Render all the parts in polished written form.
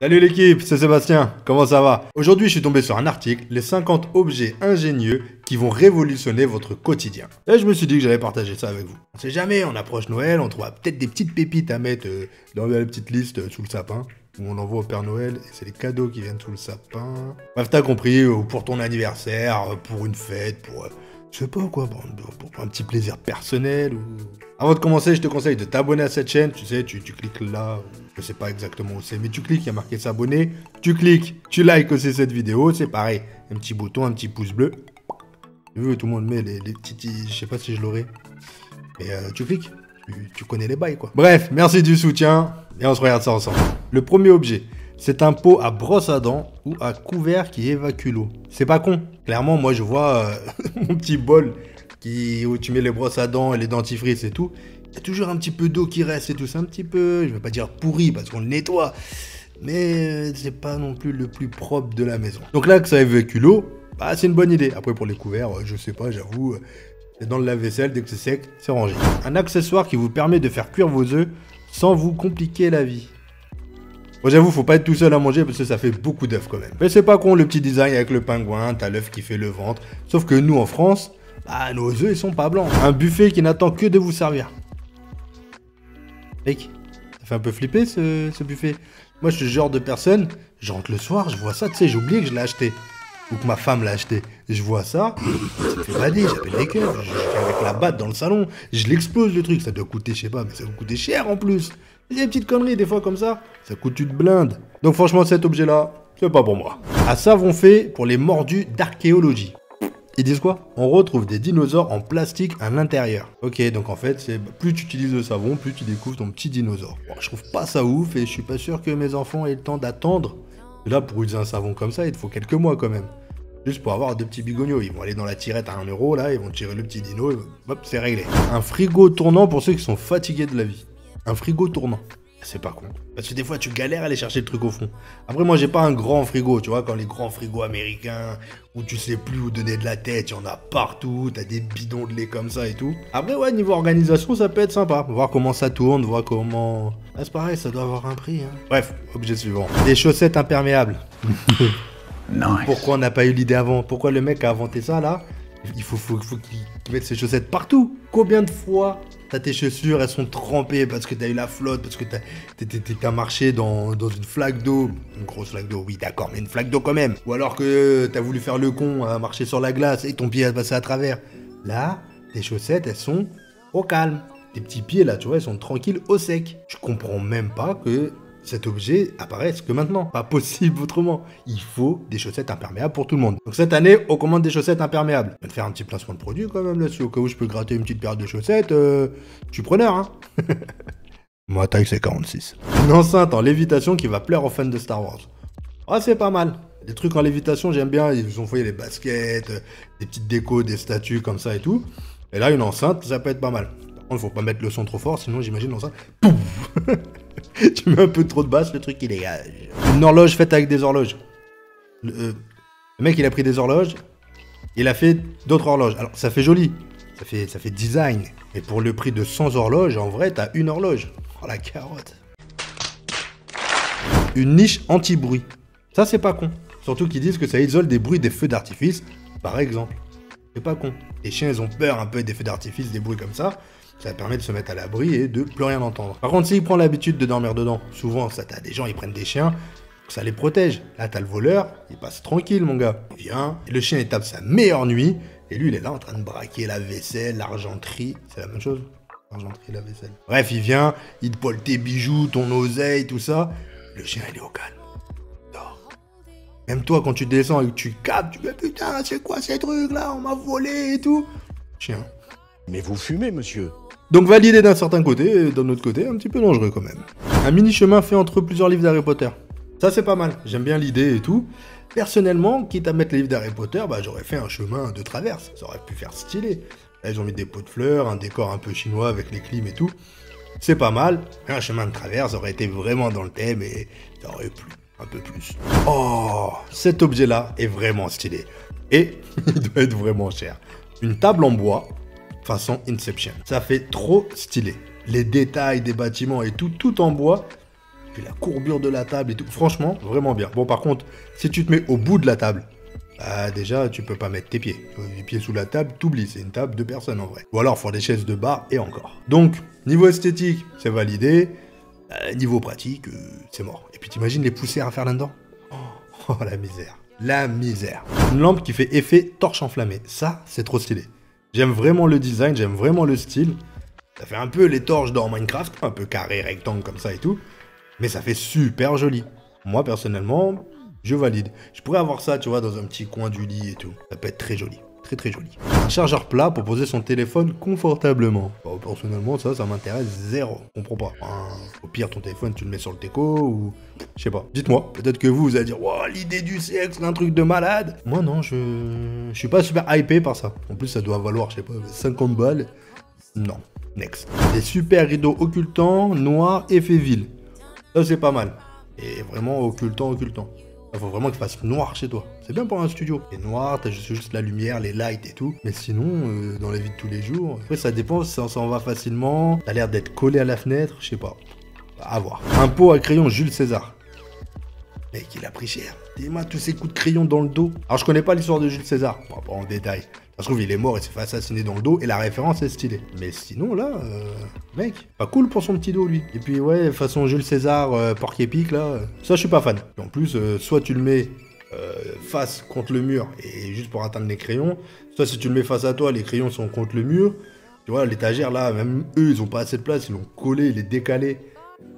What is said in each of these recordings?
Salut l'équipe, c'est Sébastien, comment ça va? Aujourd'hui je suis tombé sur un article, les 50 objets ingénieux qui vont révolutionner votre quotidien. Et je me suis dit que j'allais partager ça avec vous. On sait jamais, on approche Noël, on trouvera peut-être des petites pépites à mettre dans la petite liste sous le sapin. Où on envoie au Père Noël et c'est les cadeaux qui viennent sous le sapin. Bref, t'as compris, pour ton anniversaire, pour une fête, pour... je sais pas quoi, pour un petit plaisir personnel ou... Avant de commencer, je te conseille de t'abonner à cette chaîne. Tu sais, tu cliques là, je sais pas exactement où c'est, mais tu cliques, il y a marqué s'abonner. Tu cliques, tu likes aussi cette vidéo, c'est pareil. Un petit bouton, un petit pouce bleu. Tu veux, tout le monde met les petits... Je sais pas si je l'aurai. Et tu cliques, tu connais les bails quoi. Bref, merci du soutien et on se regarde ça ensemble. Le premier objet, c'est un pot à brosse à dents ou à couvert qui évacue l'eau. C'est pas con. Clairement, moi je vois mon petit bol où tu mets les brosses à dents et les dentifrices et tout. Il y a toujours un petit peu d'eau qui reste et tout. C'est un petit peu, je vais pas dire pourri parce qu'on le nettoie, mais c'est pas non plus le plus propre de la maison. Donc là que ça évacue l'eau, bah, c'est une bonne idée. Après pour les couverts, je sais pas, j'avoue, c'est dans le lave-vaisselle, dès que c'est sec, c'est rangé. Un accessoire qui vous permet de faire cuire vos œufs sans vous compliquer la vie. Bon, j'avoue, faut pas être tout seul à manger parce que ça fait beaucoup d'œufs quand même. Mais c'est pas con le petit design avec le pingouin, t'as l'œuf qui fait le ventre. Sauf que nous en France, bah, nos œufs ils sont pas blancs. Un buffet qui n'attend que de vous servir. Mec, ça fait un peu flipper ce buffet. Moi je suis le genre de personne, je rentre le soir, je vois ça, tu sais, j'ai oublié que je l'ai acheté. Ou que ma femme l'a acheté. Je vois ça, ça me fait bader, j'appelle les cœurs, je fais avec la batte dans le salon, je l'explose le truc, ça doit coûter, je sais pas, mais ça va coûter cher en plus. Il y a des petites conneries des fois comme ça coûte une blinde. Donc franchement cet objet-là, c'est pas pour moi. Un savon fait pour les mordus d'archéologie. Ils disent quoi? On retrouve des dinosaures en plastique à l'intérieur. Ok, donc en fait, c'est plus tu utilises le savon, plus tu découvres ton petit dinosaure. Bon, je trouve pas ça ouf et je suis pas sûr que mes enfants aient le temps d'attendre. Là, pour utiliser un savon comme ça, il te faut quelques mois quand même. Juste pour avoir deux petits bigognos. Ils vont aller dans la tirette à 1 euro, là, ils vont tirer le petit dino, et hop, c'est réglé. Un frigo tournant pour ceux qui sont fatigués de la vie. Un frigo tournant. C'est pas con. Parce que des fois, tu galères à aller chercher le truc au fond. Après, moi, j'ai pas un grand frigo, tu vois, quand les grands frigos américains, où tu sais plus où donner de la tête, il y en a partout, t'as des bidons de lait comme ça et tout. Après, ouais, niveau organisation, ça peut être sympa. Voir comment ça tourne, voir comment... Ah, c'est pareil, ça doit avoir un prix, hein. Bref, objet suivant. Des chaussettes imperméables. Non. Pourquoi on n'a pas eu l'idée avant? Pourquoi le mec a inventé ça, là? Il faut qu'il mette ses chaussettes partout. Combien de fois t'as tes chaussures, elles sont trempées parce que t'as eu la flotte, parce que t'as marché dans une flaque d'eau. Une grosse flaque d'eau, oui d'accord, mais une flaque d'eau quand même. Ou alors que t'as voulu faire le con à marcher sur la glace et ton pied a passé à travers. Là, tes chaussettes, elles sont au calme. Tes petits pieds là, tu vois, ils sont tranquilles au sec. Je comprends même pas que cet objet apparaisse que maintenant. Pas possible autrement. Il faut des chaussettes imperméables pour tout le monde. Donc cette année, on commande des chaussettes imperméables. Je vais te faire un petit placement de produit quand même là-dessus. Au cas où je peux gratter une petite paire de chaussettes, je suis preneur, hein. Ma taille c'est 46. Une enceinte en lévitation qui va plaire aux fans de Star Wars. Ah, c'est pas mal. Des trucs en lévitation, j'aime bien. Ils ont fait des baskets, des petites décos, des statues comme ça et tout. Et là, une enceinte, ça peut être pas mal. Par contre, faut pas mettre le son trop fort, sinon j'imagine l'enceinte. Pouf. Tu mets un peu trop de basse, le truc il dégage. Une horloge faite avec des horloges. Le mec il a pris des horloges, il a fait d'autres horloges. Alors ça fait joli, ça fait design. Mais pour le prix de 100 horloges, en vrai t'as une horloge. Oh la carotte. Une niche anti-bruit. Ça c'est pas con. Surtout qu'ils disent que ça isole des bruits des feux d'artifice, par exemple. C'est pas con. Les chiens ils ont peur un peu des feux d'artifice, des bruits comme ça. Ça permet de se mettre à l'abri et de plus rien entendre. Par contre, s'il prend l'habitude de dormir dedans, souvent, ça t'as des gens, ils prennent des chiens, ça les protège. Là, t'as le voleur, il passe tranquille, mon gars. Il vient, et le chien, il tape sa meilleure nuit, et lui, il est là en train de braquer la vaisselle, l'argenterie. C'est la même chose? L'argenterie, la vaisselle. Bref, il vient, il te vole tes bijoux, ton oseille, tout ça. Le chien, il est au calme. Dors. Même toi, quand tu descends et que tu captes, tu dis, putain, c'est quoi ces trucs-là? On m'a volé et tout. Chien. Mais vous fumez, monsieur. Donc validé d'un certain côté, et d'un autre côté, un petit peu dangereux quand même. Un mini-chemin fait entre plusieurs livres d'Harry Potter. Ça c'est pas mal, j'aime bien l'idée et tout. Personnellement, quitte à mettre les livres d'Harry Potter, bah j'aurais fait un chemin de traverse, ça aurait pu faire stylé. Là ils ont mis des pots de fleurs, un décor un peu chinois avec les clims et tout. C'est pas mal, un chemin de traverse aurait été vraiment dans le thème et ça aurait plu un peu plus. Oh, cet objet-là est vraiment stylé. Et il doit être vraiment cher. Une table en bois, façon Inception. Ça fait trop stylé. Les détails des bâtiments et tout en bois, Puis la courbure de la table et tout. Franchement, vraiment bien. Bon, par contre, si tu te mets au bout de la table, bah déjà, tu peux pas mettre tes pieds. Les pieds sous la table, t'oublies. C'est une table de personnes en vrai. Ou alors, faut des chaises de bar et encore. Donc, niveau esthétique, c'est validé. Niveau pratique, c'est mort. Et puis, t'imagines les poussières à faire là-dedans? Oh, la misère. La misère. Une lampe qui fait effet torche enflammée. Ça, c'est trop stylé. J'aime vraiment le design, j'aime vraiment le style. Ça fait un peu les torches dans Minecraft, un peu carré, rectangle comme ça et tout. Mais ça fait super joli. Moi, personnellement, je valide. Je pourrais avoir ça, tu vois, dans un petit coin du lit et tout. Ça peut être très joli. Très très joli. Un chargeur plat pour poser son téléphone confortablement. Bon, personnellement, ça m'intéresse zéro. Je comprends pas. Enfin, au pire, ton téléphone, tu le mets sur le teco ou... Je sais pas. Dites-moi. Peut-être que vous allez dire, wow, l'idée du siècle, c'est un truc de malade. Moi, non, je suis pas super hypé par ça. En plus, ça doit valoir, je sais pas, 50 balles. Non. Next. Des super rideaux occultants, noirs, effet ville. Ça, c'est pas mal. Et vraiment occultant. Il faut vraiment qu'il fasse noir chez toi. C'est bien pour un studio. Et noir, t'as juste la lumière, les lights et tout. Mais sinon, dans la vie de tous les jours, après ça dépend si ça s'en va facilement. T'as l'air d'être collé à la fenêtre, je sais pas. À voir. Un pot à crayon Jules César. Mec, il a pris cher. Dis-moi tous ces coups de crayon dans le dos. Alors je connais pas l'histoire de Jules César. Bon, pas en détail. Ça se trouve, il est mort et s'est fait assassiner dans le dos et la référence est stylée. Mais sinon, là, mec, pas cool pour son petit dos, lui. Et puis, ouais, façon Jules César, porc épic, là, ça, je suis pas fan. Et en plus, soit tu le mets face contre le mur et juste pour atteindre les crayons, soit si tu le mets face à toi, les crayons sont contre le mur. Tu vois, l'étagère, là, même eux, ils ont pas assez de place, ils l'ont collé, il est décalé.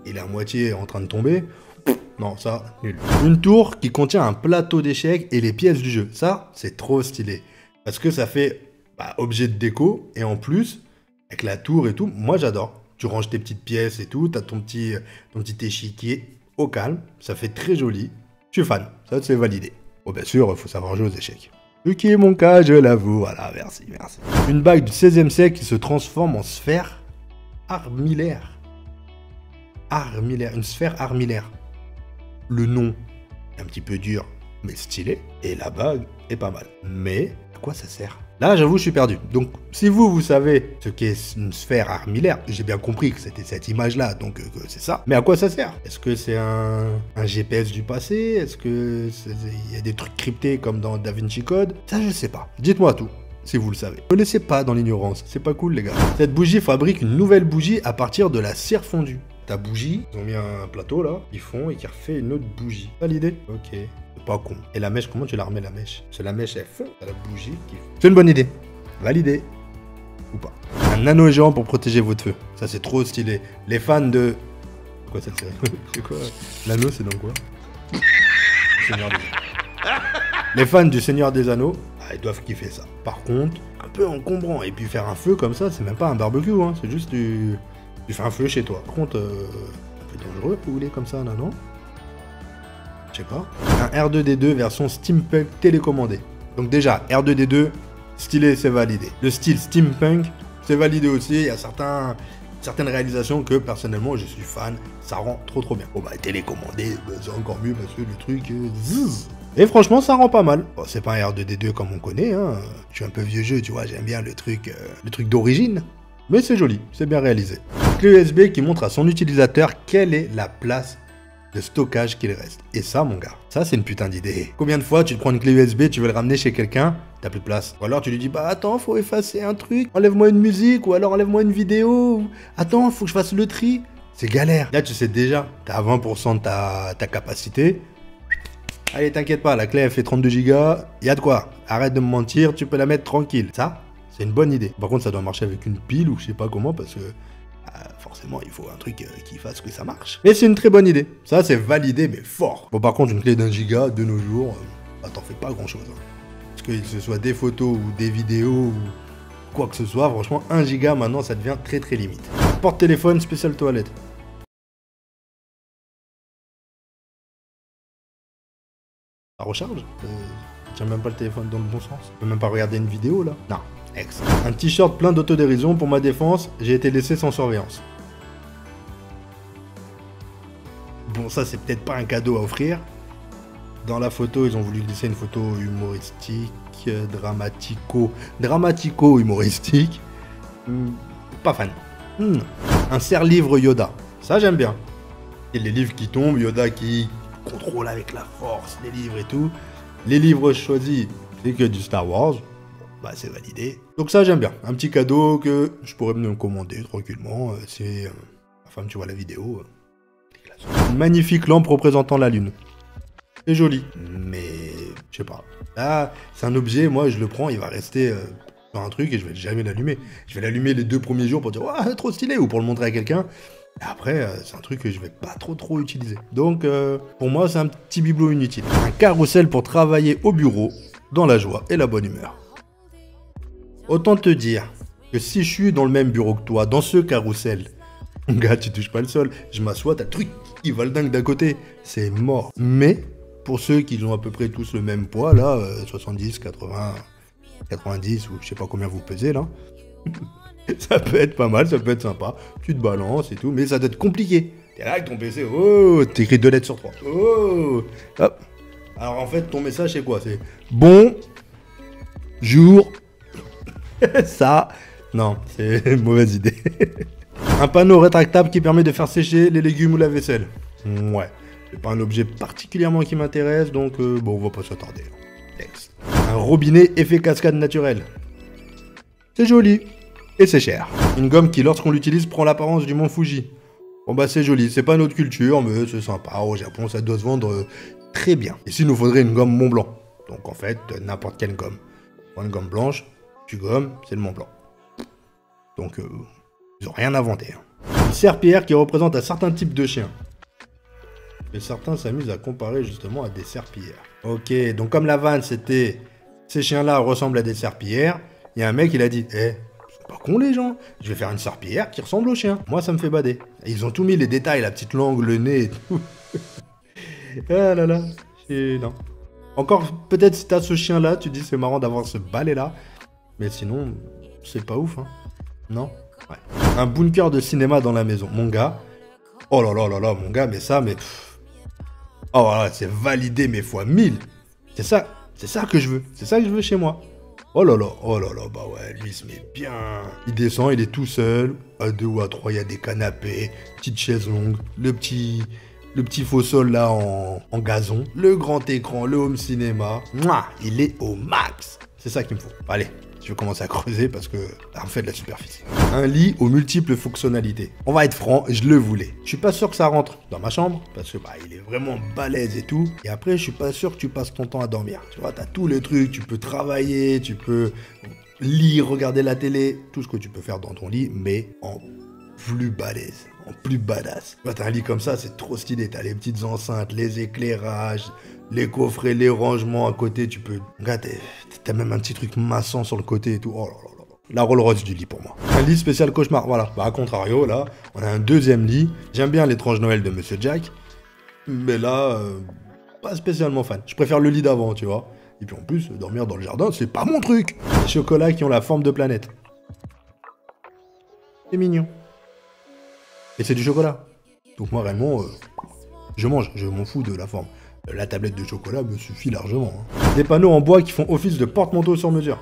Il est à moitié en train de tomber. Non, ça, nul. Une tour qui contient un plateau d'échecs et les pièces du jeu. Ça, c'est trop stylé. Parce que ça fait objet de déco, et en plus, avec la tour et tout, moi j'adore. Tu ranges tes petites pièces et tout, t'as ton petit échiquier au calme, ça fait très joli. Je suis fan, ça c'est validé. Bon, bien sûr, il faut savoir jouer aux échecs. Ce qui est mon cas, je l'avoue, voilà, merci. Une bague du 16e siècle qui se transforme en sphère armillaire. Une sphère armillaire. Le nom est un petit peu dur, mais stylé, et la bague est pas mal. Mais... à quoi ça sert? Là, j'avoue, je suis perdu. Donc, si vous savez ce qu'est une sphère armillaire, j'ai bien compris que c'était cette image-là, donc que c'est ça. Mais à quoi ça sert? Est-ce que c'est un GPS du passé? Est-ce que il y a des trucs cryptés comme dans Da Vinci Code? Ça, je sais pas. Dites-moi tout, si vous le savez. Ne laissez pas dans l'ignorance, c'est pas cool, les gars. Cette bougie fabrique une nouvelle bougie à partir de la cire fondue. Ta bougie, ils ont mis un plateau là, ils font et qui refait une autre bougie. Validé? Ok. Pas con. Et la mèche, comment tu la remets la mèche? Parce que la mèche, elle fond à la bougie. C'est une bonne idée. Validé. Ou pas. Un anneau géant pour protéger votre feu. Ça, c'est trop stylé. Les fans de... C'est quoi cette série? C'est quoi? L'anneau, c'est dans quoi? Seigneur des Anneaux. Les fans du Seigneur des Anneaux, ils doivent kiffer ça. Par contre, un peu encombrant. Et puis faire un feu comme ça, c'est même pas un barbecue, hein. C'est juste tu fais un feu chez toi. Par contre, un peu dangereux, vous voulez comme ça, non? Je sais pas. Un R2D2 version steampunk télécommandé. Donc déjà, R2D2, stylé, c'est validé. Le style steampunk, c'est validé aussi. Il y a certaines réalisations que personnellement je suis fan. Ça rend trop bien. Bon télécommandé, c'est encore mieux parce que le truc... zzz. Et franchement, ça rend pas mal. Bon, c'est pas un R2D2 comme on connaît, hein. Je suis un peu vieux jeu, tu vois, j'aime bien le truc d'origine. Mais c'est joli, c'est bien réalisé. Une clé USB qui montre à son utilisateur quelle est la place de stockage qu'il reste. Et ça, mon gars, ça c'est une putain d'idée. Combien de fois tu te prends une clé USB, tu veux le ramener chez quelqu'un, t'as plus de place. Ou alors tu lui dis, attends, faut effacer un truc, enlève-moi une musique, ou alors enlève-moi une vidéo, attends, faut que je fasse le tri. C'est galère. Là, tu sais déjà, t'as à 20% de ta capacité. Allez, t'inquiète pas, la clé elle fait 32 Go, y a de quoi. Arrête de me mentir, tu peux la mettre tranquille. Ça, c'est une bonne idée. Par contre, ça doit marcher avec une pile ou je sais pas comment, parce que forcément, il faut un truc qui fasse que ça marche. Mais c'est une très bonne idée. Ça, c'est validé, mais fort. Bon, par contre, une clé d'1 giga, de nos jours, t'en fais pas grand-chose. Hein. Parce que ce soit des photos ou des vidéos ou quoi que ce soit, franchement, 1 giga, maintenant, ça devient très limite. Porte-téléphone, spécial toilette. Ça recharge tiens même pas le téléphone dans le bon sens. Tu peux même pas regarder une vidéo, là. Non. Ex. Un t-shirt plein d'autodérision pour ma défense, j'ai été laissé sans surveillance. Bon, ça, c'est peut-être pas un cadeau à offrir. Dans la photo, ils ont voulu glisser une photo humoristique, dramatico-humoristique. Pas fan. Un serre-livre Yoda. Ça, j'aime bien. Et les livres qui tombent, Yoda qui contrôle avec la force les livres et tout. Les livres choisis, c'est que du Star Wars. Bon, bah c'est validé. Donc ça j'aime bien. Un petit cadeau que je pourrais me commander tranquillement. C'est ma femme, tu vois la vidéo. Une magnifique lampe représentant la lune. C'est joli, mais je sais pas. Là, c'est un objet, moi je le prends, il va rester sur un truc et je vais jamais l'allumer. Je vais l'allumer les 2 premiers jours pour dire « trop stylé » ou pour le montrer à quelqu'un. Et après, c'est un truc que je vais pas trop utiliser. Donc, pour moi, c'est un petit bibelot inutile. Un carrousel pour travailler au bureau, dans la joie et la bonne humeur. Autant te dire que si je suis dans le même bureau que toi, dans ce carrousel, mon gars, tu touches pas le sol, je m'assois, t'as le truc qui va le dingue d'à côté. C'est mort. Mais, pour ceux qui ont à peu près tous le même poids, là, 70, 80, 90, ou je sais pas combien vous pesez, là, ça peut être pas mal, ça peut être sympa. Tu te balances et tout, mais ça doit être compliqué. T'es là avec ton PC, oh, t'écris 2 lettres sur 3. Oh, hop. Alors en fait, ton message, c'est quoi? C'est bon jour. Ça, non, c'est une mauvaise idée. Un panneau rétractable qui permet de faire sécher les légumes ou la vaisselle. Ouais, c'est pas un objet particulièrement qui m'intéresse, donc bon, on va pas s'attarder. Next. Un robinet effet cascade naturel. C'est joli. Et c'est cher. Une gomme qui, lorsqu'on l'utilise, prend l'apparence du mont Fuji. Bon bah c'est joli, c'est pas notre culture, mais c'est sympa. Au Japon, ça doit se vendre très bien. Ici, il nous faudrait une gomme Mont Blanc. Donc en fait, n'importe quelle gomme. Prends une gomme blanche, tu gommes, c'est le Mont Blanc. Donc, ils ont rien inventé. Hein. Une serpillière qui représente un certain type de chien. Et certains s'amusent à comparer justement à des serpillières. Ok, donc comme la vanne, c'était... Ces chiens-là ressemblent à des serpillières. Il y a un mec, il a dit, pas con les gens, je vais faire une serpillière qui ressemble au chien. Moi ça me fait bader. Et ils ont tout mis les détails, la petite langue, le nez et tout. Ah là là, non. Encore peut-être si t'as ce chien là, tu dis c'est marrant d'avoir ce balai là. Mais sinon, c'est pas ouf hein. Non? Ouais. Un bunker de cinéma dans la maison. Mon gars. Oh là là là là, mon gars, mais ça, mais... Oh voilà, c'est validé mais fois 1000. C'est ça que je veux. C'est ça que je veux chez moi. Oh là, bah ouais, lui il se met bien. Il descend, il est tout seul. À 2 ou à 3, il y a des canapés, petite chaise longue, le petit faux sol là en gazon, le grand écran, le home cinéma. Mouah, il est au max. C'est ça qu'il me faut. Allez, je vais commencer à creuser parce que là, on fait de la superficie. Un lit aux multiples fonctionnalités. On va être franc, je le voulais. Je suis pas sûr que ça rentre dans ma chambre parce que bah il est vraiment balèze et tout. Et après, je suis pas sûr que tu passes ton temps à dormir. Tu vois, t'as tous les trucs, tu peux travailler, tu peux lire, regarder la télé, tout ce que tu peux faire dans ton lit, mais en plus balèze, en plus badass. Tu vois, t'as un lit comme ça, c'est trop stylé. T'as les petites enceintes, les éclairages, les coffrets, les rangements à côté, tu peux... Regarde, t'as même un petit truc maçon sur le côté et tout. Oh là là là. La Rolls Royce du lit pour moi. Un lit spécial cauchemar, voilà. Bah à contrario, là, on a un deuxième lit. J'aime bien l'étrange Noël de Monsieur Jack. Mais là, pas spécialement fan. Je préfère le lit d'avant, tu vois. Et puis en plus, dormir dans le jardin, c'est pas mon truc. Des chocolats qui ont la forme de planète. C'est mignon. Et c'est du chocolat. Donc moi, réellement, je mange. Je m'en fous de la forme. La tablette de chocolat me suffit largement. Hein. Des panneaux en bois qui font office de porte-manteau sur mesure.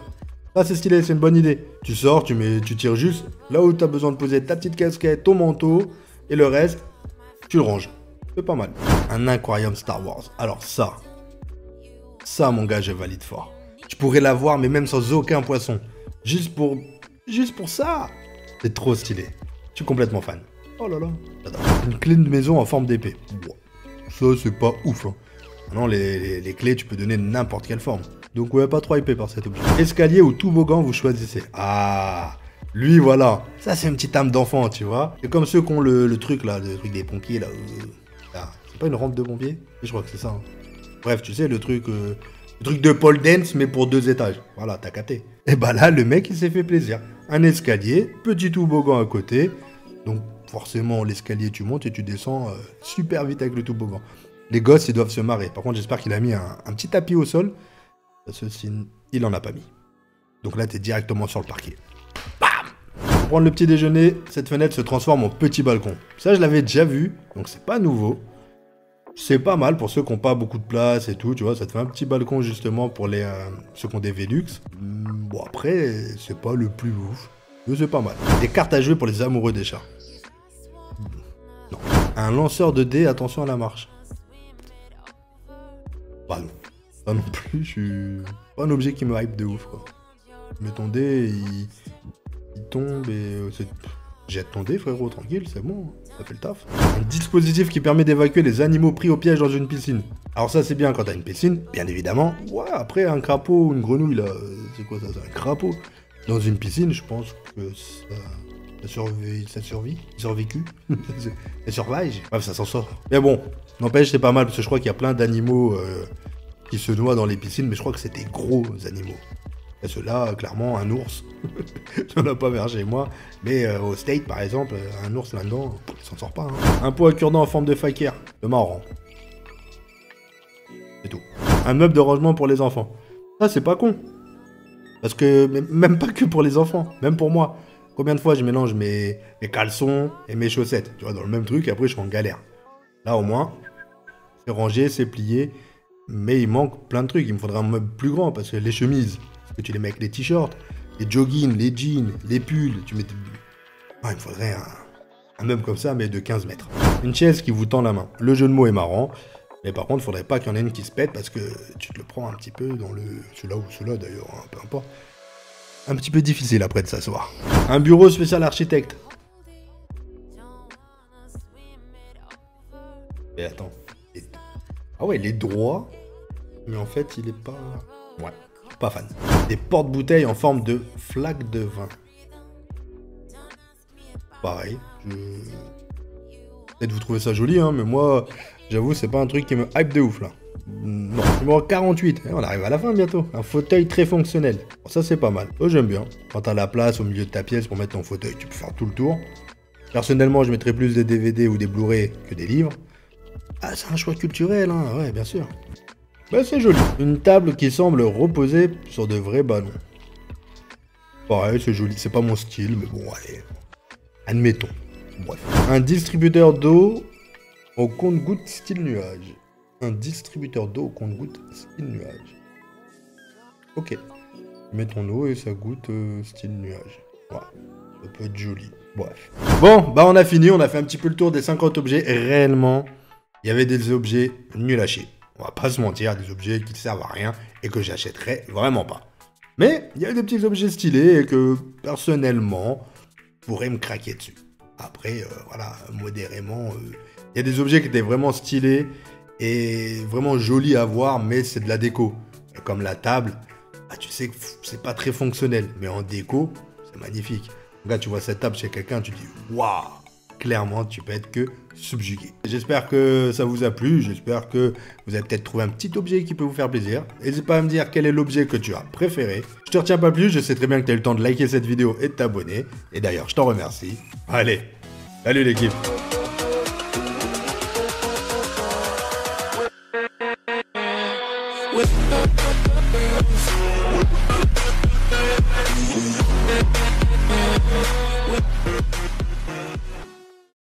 Ça c'est stylé, c'est une bonne idée. Tu sors, tu tires juste là où tu as besoin de poser ta petite casquette, ton manteau, et le reste, tu le ranges. C'est pas mal. Un aquarium Star Wars. Alors ça mon gars, je valide fort. Je pourrais l'avoir, mais même sans aucun poisson. Juste pour ça. C'est trop stylé. Je suis complètement fan. Oh là là. J'adore. Une clé de maison en forme d'épée. Wow. Ça c'est pas ouf. Hein. Maintenant, les clés, tu peux donner n'importe quelle forme. Donc, ouais, pas trop hypé par cet objet. Escalier ou toboggan, vous choisissez. Ah, lui, voilà. Ça, c'est une petite âme d'enfant, tu vois. C'est comme ceux qui ont le truc, là, le truc des pompiers, là. Là. C'est pas une rampe de pompier? Je crois que c'est ça. Hein. Bref, tu sais, le truc de pole dance, mais pour 2 étages. Voilà, t'as capté. Et bah là, le mec, il s'est fait plaisir. Un escalier, petit toboggan à côté. Donc, forcément, l'escalier, tu montes et tu descends super vite avec le toboggan. Les gosses, ils doivent se marrer. Par contre, j'espère qu'il a mis un petit tapis au sol. Parce que il en a pas mis. Donc là, t'es directement sur le parquet. Bam! Pour prendre le petit déjeuner, cette fenêtre se transforme en petit balcon. Ça, je l'avais déjà vu. Donc, c'est pas nouveau. C'est pas mal pour ceux qui n'ont pas beaucoup de place et tout. Tu vois, ça te fait un petit balcon justement pour ceux qui ont des Velux. Bon, après, c'est pas le plus ouf. Mais c'est pas mal. Des cartes à jouer pour les amoureux des chats. Non. Un lanceur de dés, attention à la marche. Bah non. Pas non plus, je suis pas un objet qui me hype de ouf, quoi. Mais ton dé, il tombe et jette ton dé, frérot, tranquille, c'est bon, ça fait le taf. Un dispositif qui permet d'évacuer les animaux pris au piège dans une piscine. Alors ça, c'est bien quand t'as une piscine, bien évidemment. Ouais, après, un crapaud ou une grenouille, là, c'est quoi ça? C'est un crapaud. Dans une piscine, je pense que ça survécu. Ça survive. Bref, ça s'en sort. Mais bon, n'empêche, c'est pas mal, parce que je crois qu'il y a plein d'animaux qui se noient dans les piscines, mais je crois que c'est des gros animaux. Et ceux-là, clairement, un ours. J'en ai pas vers chez moi. Mais au State, par exemple, un ours là-dedans, il s'en sort pas. Hein. Un pot à cure-dent en forme de fakir. Le marrant. C'est tout. Un meuble de rangement pour les enfants. Ça, c'est pas con. Parce que, même pas que pour les enfants, même pour moi. Combien de fois je mélange mes caleçons et mes chaussettes, tu vois, dans le même truc, et après je suis en galère. Là, au moins, c'est rangé, c'est plié, mais il manque plein de trucs. Il me faudrait un meuble plus grand, parce que les chemises, parce que tu les mets avec les t-shirts, les joggings, les jeans, les pulls, tu mets... Ah, il me faudrait un meuble comme ça, mais de 15 mètres. Une chaise qui vous tend la main. Le jeu de mots est marrant. Mais par contre, il faudrait pas qu'il y en ait une qui se pète parce que tu te le prends un petit peu dans le... Celui-là ou celui-là d'ailleurs, hein, peu importe. Un petit peu difficile après de s'asseoir. Un bureau spécial architecte. Mais attends. Ah ouais, il est droit. Mais en fait, il est pas... Ouais, pas fan. Des porte-bouteilles en forme de flaque de vin. Pareil. Peut-être vous trouvez ça joli, hein, mais moi... J'avoue, c'est pas un truc qui me hype de ouf, là. Non, numéro 48. On arrive à la fin, bientôt. Un fauteuil très fonctionnel. Bon, ça, c'est pas mal. Oh, j'aime bien. Quand t'as la place au milieu de ta pièce pour mettre ton fauteuil, tu peux faire tout le tour. Personnellement, je mettrais plus des DVD ou des Blu-ray que des livres. Ah, c'est un choix culturel, hein. Ouais, bien sûr. Bah, c'est joli. Une table qui semble reposer sur de vrais ballons. Pareil, c'est joli. C'est pas mon style, mais bon, allez. Admettons. Bref. Un distributeur d'eau... au compte-gouttes style nuage. Un distributeur d'eau au compte-gouttes style nuage. Ok. Tu mets ton eau et ça goûte style nuage. Ouais. Ça peut être joli. Bref. Bon, bah on a fini. On a fait un petit peu le tour des 50 objets. Et réellement, il y avait des objets nuls à chier. On va pas se mentir, des objets qui ne servent à rien et que j'achèterais vraiment pas. Mais il y a des petits objets stylés et que, personnellement, je pourrais me craquer dessus. Après, voilà, modérément... Il y a des objets qui étaient vraiment stylés et vraiment jolis à voir, mais c'est de la déco. Comme la table, bah, tu sais que c'est pas très fonctionnel, mais en déco, c'est magnifique. Regarde, tu vois cette table chez quelqu'un, tu te dis waouh, clairement, tu peux être que subjugué. J'espère que ça vous a plu, j'espère que vous avez peut-être trouvé un petit objet qui peut vous faire plaisir. N'hésite pas à me dire quel est l'objet que tu as préféré. Je te retiens pas plus, je sais très bien que tu as eu le temps de liker cette vidéo et de t'abonner. Et d'ailleurs, je t'en remercie. Allez, salut l'équipe!